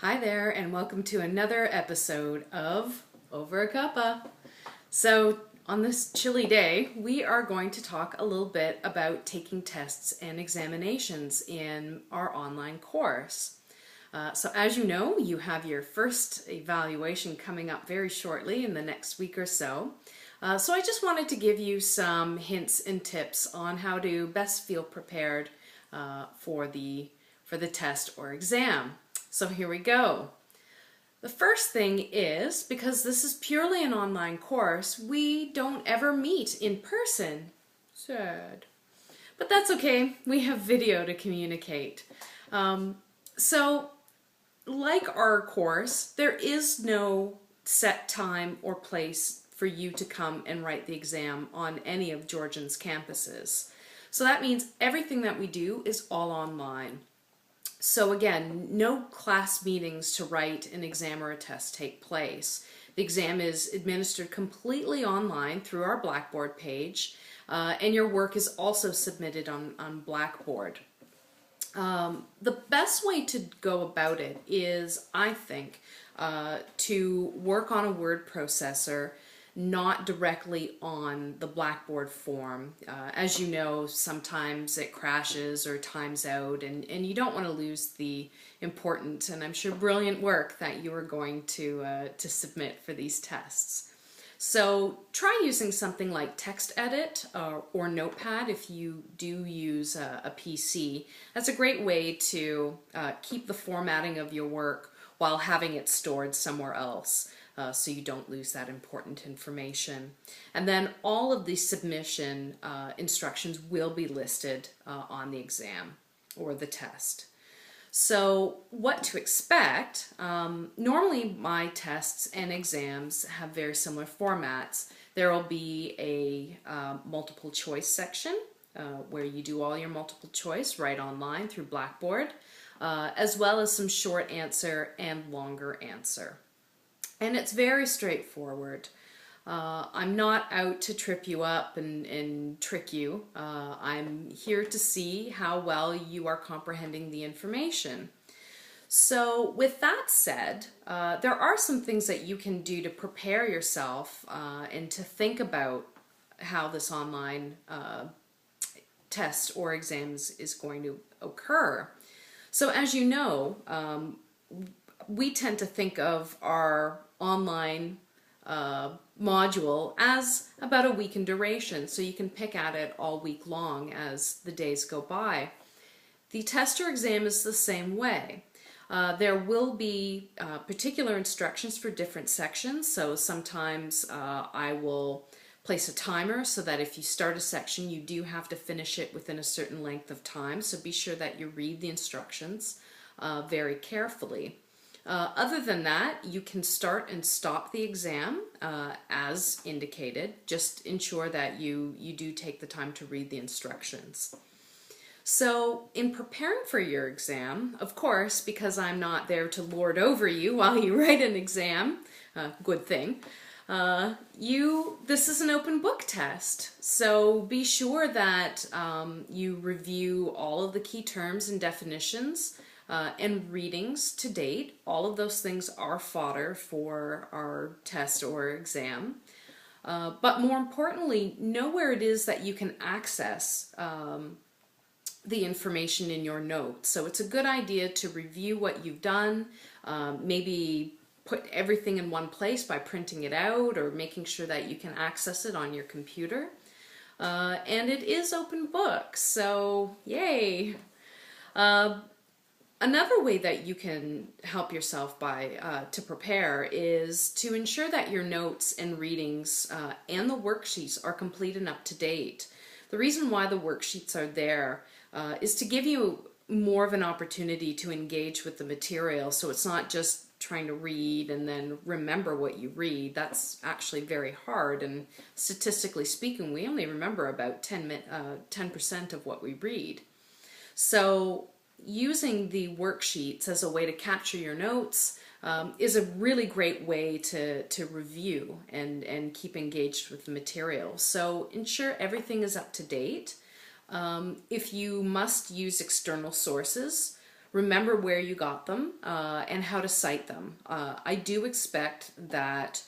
Hi there, and welcome to another episode of Over a Cuppa. So, on this chilly day, we are going to talk a little bit about taking tests and examinations in our online course. So, as you know, you have your first evaluation coming up very shortly in the next week or so. So, I just wanted to give you some hints and tips on how to best feel prepared for the test or exam. So here we go. The first thing is, because this is purely an online course, we don't ever meet in person. Sad. But that's okay. We have video to communicate. So, like our course, there is no set time or place for you to come and write the exam on any of Georgian's campuses. So that means everything that we do is all online. So again, no class meetings to write an exam or a test take place. The exam is administered completely online through our Blackboard page, and your work is also submitted on Blackboard. The best way to go about it is, I think, to work on a word processor, not directly on the Blackboard form. As you know, sometimes it crashes or times out, and you don't want to lose the important and I'm sure brilliant work that you are going to submit for these tests. So try using something like TextEdit or Notepad if you do use a PC. That's a great way to keep the formatting of your work while having it stored somewhere else. So you don't lose that important information. And then all of the submission instructions will be listed on the exam or the test. So what to expect? Normally my tests and exams have very similar formats. There will be a multiple choice section where you do all your multiple choice right online through Blackboard, as well as some short answer and longer answer. And it's very straightforward. I'm not out to trip you up and trick you. I'm here to see how well you are comprehending the information. So with that said, there are some things that you can do to prepare yourself and to think about how this online test or exams is going to occur. So as you know, we tend to think of our online module as about a week in duration, so you can pick at it all week long as the days go by. The test or exam is the same way. There will be particular instructions for different sections, so sometimes I will place a timer so that if you start a section you do have to finish it within a certain length of time, so be sure that you read the instructions very carefully. Other than that, you can start and stop the exam as indicated. Just ensure that you do take the time to read the instructions. So in preparing for your exam, of course, because I'm not there to lord over you while you write an exam, good thing, this is an open book test. So be sure that you review all of the key terms and definitions and readings to date. All of those things are fodder for our test or exam. But more importantly, know where it is that you can access the information in your notes. So it's a good idea to review what you've done, maybe put everything in one place by printing it out or making sure that you can access it on your computer. And it is open book, so yay! Another way that you can help yourself to prepare is to ensure that your notes and readings and the worksheets are complete and up to date. The reason why the worksheets are there is to give you more of an opportunity to engage with the material, so it's not just trying to read and then remember what you read. That's actually very hard, and statistically speaking, we only remember about 10% of what we read. So using the worksheets as a way to capture your notes is a really great way to review and keep engaged with the material. So ensure everything is up to date. If you must use external sources, remember where you got them and how to cite them. I do expect that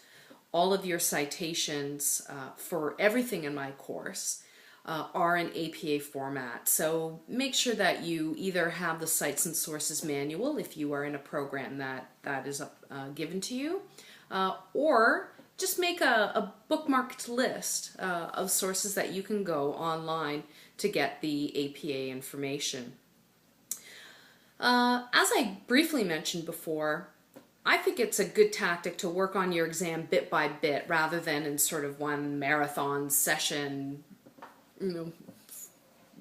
all of your citations for everything in my course are in APA format. So make sure that you either have the Cites and Sources manual if you are in a program that is given to you, or just make a bookmarked list of sources that you can go online to get the APA information. As I briefly mentioned before, I think it's a good tactic to work on your exam bit by bit rather than in sort of one marathon session,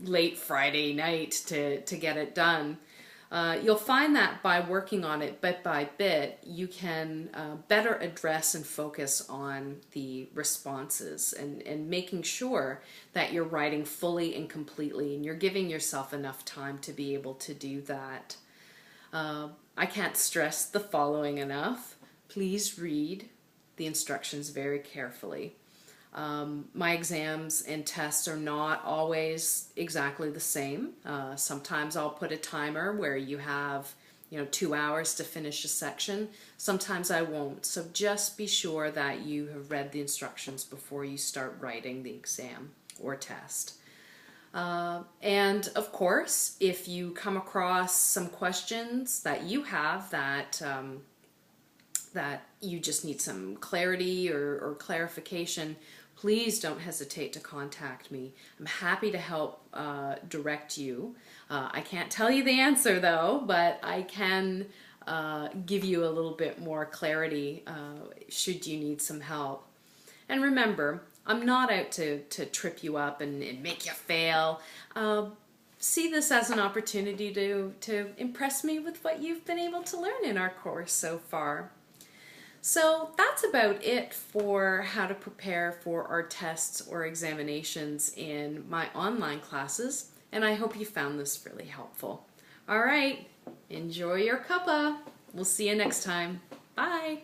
late Friday night to get it done. You'll find that by working on it bit by bit, you can better address and focus on the responses and making sure that you're writing fully and completely and you're giving yourself enough time to be able to do that. I can't stress the following enough. Please read the instructions very carefully. My exams and tests are not always exactly the same. Sometimes I'll put a timer where you have 2 hours to finish a section. Sometimes I won't. So just be sure that you have read the instructions before you start writing the exam or test. And of course, if you come across some questions that you have that you just need some clarity or clarification, please don't hesitate to contact me. I'm happy to help direct you. I can't tell you the answer though, but I can give you a little bit more clarity should you need some help. And remember, I'm not out to trip you up and make you fail. See this as an opportunity to impress me with what you've been able to learn in our course so far. So that's about it for how to prepare for our tests or examinations in my online classes, and I hope you found this really helpful. All right, enjoy your cuppa. We'll see you next time. Bye.